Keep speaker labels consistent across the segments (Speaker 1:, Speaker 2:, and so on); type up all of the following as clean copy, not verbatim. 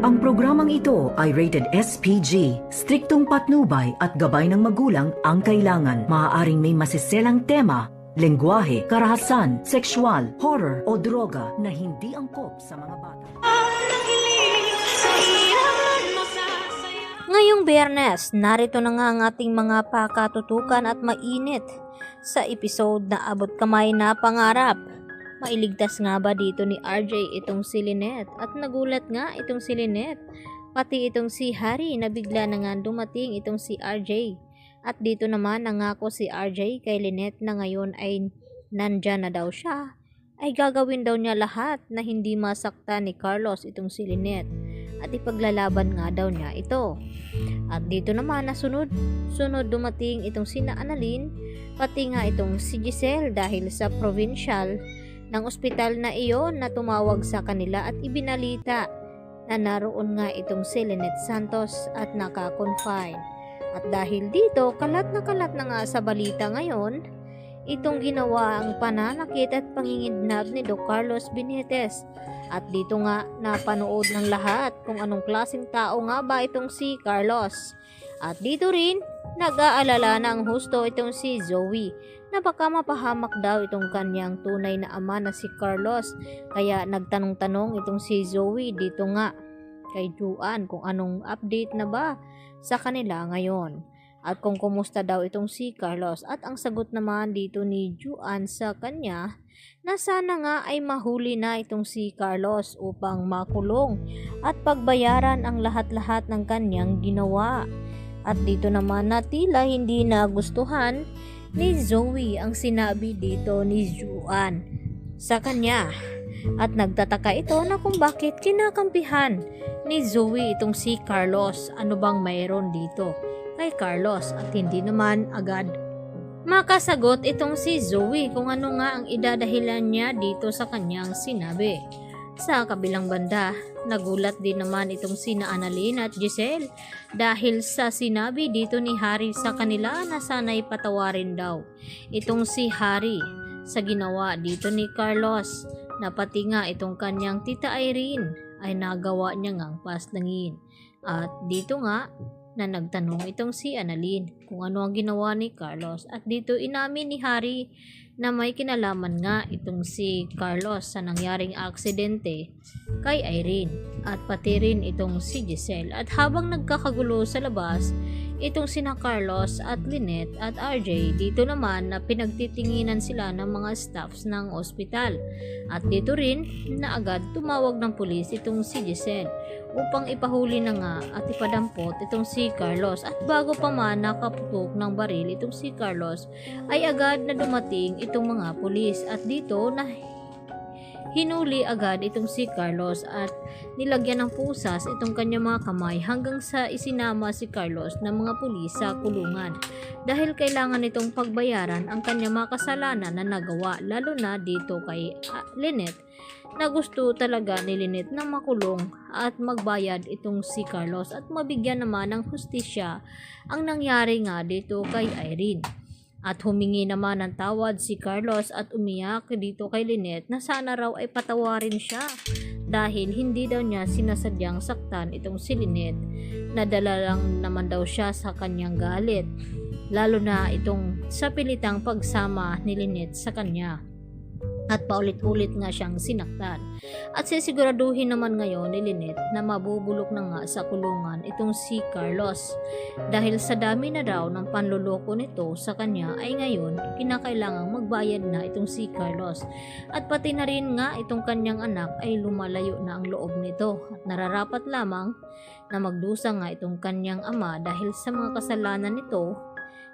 Speaker 1: Ang programang ito ay rated SPG. Striktong patnubay at gabay ng magulang ang kailangan. Maaaring may masiselang tema, lengguwahe, karahasan, sexual, horror o droga na hindi angkop sa mga bata.
Speaker 2: Ngayong Biyernes, narito na nga ang ating mga pakatutukan at mainit sa episode na Abot Kamay na Pangarap. Mailigtas nga ba dito ni RJ itong si Lynette? At nagulat nga itong si Lynette, pati itong si Harry na bigla na nga dumating itong si RJ. At dito naman nangako si RJ kay Lynette na ngayon ay nandyan na daw siya, ay gagawin daw niya lahat na hindi masaktan ni Carlos itong si Lynette at ipaglalaban nga daw niya ito. At dito naman na sunod dumating itong si Annalyn, pati nga itong si Giselle dahil sa provincial ng ospital na iyon na tumawag sa kanila at ibinalita na naroon nga itong si Lynette Santos at naka-confine. At dahil dito, kalat na nga sa balita ngayon, itong ginawa ang pananakit at pangingidnap ni Doc Carlos Benitez. At dito nga napanood ng lahat kung anong klaseng tao nga ba itong si Carlos. At dito rin, nag-aalala na ang husto itong si Zoe na baka mapahamak daw itong kanyang tunay na ama na si Carlos. Kaya nagtanong-tanong itong si Zoe dito nga kay Juan kung anong update na ba sa kanila ngayon. At kung kumusta daw itong si Carlos. At ang sagot naman dito ni Juan sa kanya na sana nga ay mahuli na itong si Carlos upang makulong at pagbayaran ang lahat-lahat ng kanyang ginawa. At dito naman na tila hindi nagustuhan ni Zoe ang sinabi dito ni Juan sa kanya. At nagtataka ito na kung bakit kinakampihan ni Zoe itong si Carlos. Ano bang mayroon dito kay Carlos? At hindi naman agad makasagot itong si Zoe kung ano nga ang idadahilan niya dito sa kanyang sinabi. Sa kabilang banda, nagulat din naman itong sina Annalyn at Giselle dahil sa sinabi dito ni Harry sa kanila na sana'y patawarin daw itong si Harry sa ginawa dito ni Carlos, na pati nga itong kanyang tita Irene ay nagawa niya ngang paslangin. At dito nga na nagtanong itong si Annalyn kung ano ang ginawa ni Carlos. At dito inamin ni Harry na may kinalaman nga itong si Carlos sa nangyaring aksidente kay Irene at pati rin itong si Giselle. At habang nagkakagulo sa labas itong sina Carlos at Lynette at RJ, dito naman na pinagtitinginan sila ng mga staffs ng ospital. At dito rin na agad tumawag ng pulis itong si Giselle upang ipahuli na nga at ipadampot itong si Carlos. At bago pa man nakaputok ng baril itong si Carlos ay agad na dumating itong mga pulis. At dito na hinuli agad itong si Carlos at nilagyan ng pusas itong kanyang mga kamay hanggang sa isinama si Carlos ng mga pulis sa kulungan dahil kailangan itong pagbayaran ang kanyang mga kasalanan na nagawa, lalo na dito kay Lynette na gusto talaga ni Lynette na makulong at magbayad itong si Carlos at mabigyan naman ng hustisya ang nangyari nga dito kay Irene. At humingi naman ng tawad si Carlos at umiyak dito kay Lynette na sana raw ay patawarin siya dahil hindi daw niya sinasadyang saktan itong si Lynette, nadala lang naman daw siya sa kanyang galit, lalo na itong sa pilitang pagsama ni Lynette sa kanya. At paulit-ulit nga siyang sinaktan. At sisiguraduhin naman ngayon ni Lynette na mabubulok na nga sa kulungan itong si Carlos. Dahil sa dami na daw ng panluloko nito sa kanya ay ngayon kinakailangang magbayad na itong si Carlos. At pati na rin nga itong kanyang anak ay lumalayo na ang loob nito. At nararapat lamang na magdusa nga itong kanyang ama dahil sa mga kasalanan nito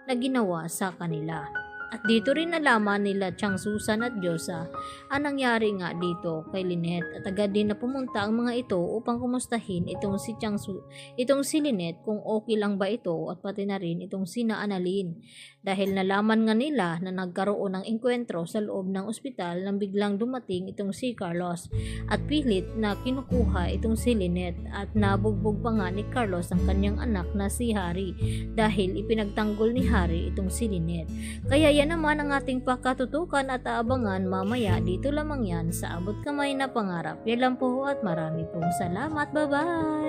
Speaker 2: na ginawa sa kanila. At dito rin nalaman nila Chang Susan at Diyosa ang nangyari nga dito kay Lynette at agad din na pumunta ang mga ito upang kumustahin itong si Lynette kung okay lang ba ito at pati na rin itong sina Annalyn dahil nalaman nga nila na nagkaroon ng engkwentro sa loob ng ospital nang biglang dumating itong si Carlos at pilit na kinukuha itong si Lynette at nabugbog pa nga ni Carlos ang kanyang anak na si Harry dahil ipinagtanggol ni Harry itong si Lynette. Kaya Ayan naman ang ating pakatutukan at aabangan mamaya dito lamang yan sa Abot Kamay na Pangarap. Yan lang po at marami pong salamat. Bye-bye!